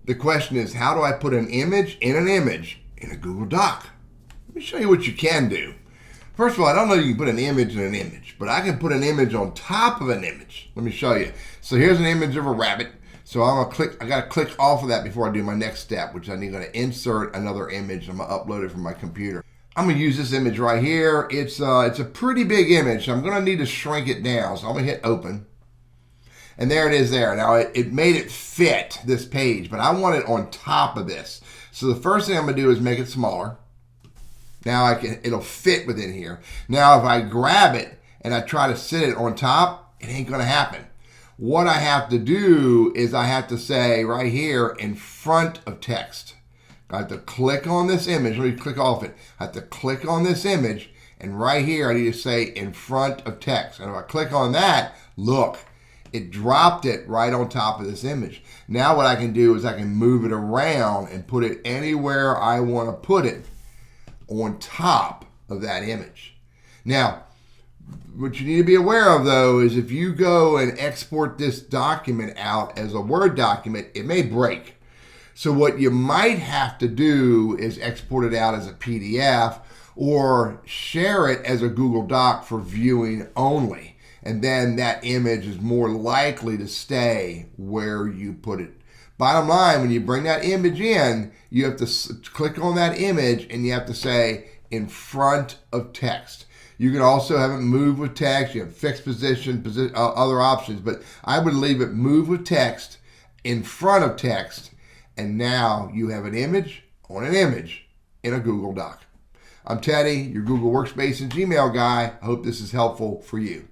The question is, how do I put an image in a Google Doc? Let me show you what you can do. First of all, I don't know you can put an image in an image, but I can put an image on top of an image. Let me show you. So here's an image of a rabbit. So I got to click off of that before I do my next step, which I'm going to insert another image. I'm going to upload it from my computer. I'm going to use this image right here. It's a pretty big image, so I'm going to need to shrink it down. So I'm going to hit open. And there it is there. Now it made it fit this page, but I want it on top of this. So the first thing I'm going to do is make it smaller. Now it'll fit within here. Now if I grab it and I try to sit it on top, it ain't going to happen. What I have to do is I have to say right here in front of text. I have to click on this image. Let me click off it. I have to click on this image, and right here I need to say in front of text. And if I click on that, look, it dropped it right on top of this image. Now what I can do is I can move it around and put it anywhere I want to put it on top of that image. Now, what you need to be aware of, though, is if you go and export this document out as a Word document, it may break. So what you might have to do is export it out as a PDF or share it as a Google Doc for viewing only. And then that image is more likely to stay where you put it. Bottom line, when you bring that image in, you have to click on that image and you have to say in front of text. You can also have it move with text. You have fixed position, other options, but I would leave it move with text in front of text, and now you have an image on an image in a Google Doc. I'm Teddy, your Google Workspace and Gmail guy. I hope this is helpful for you.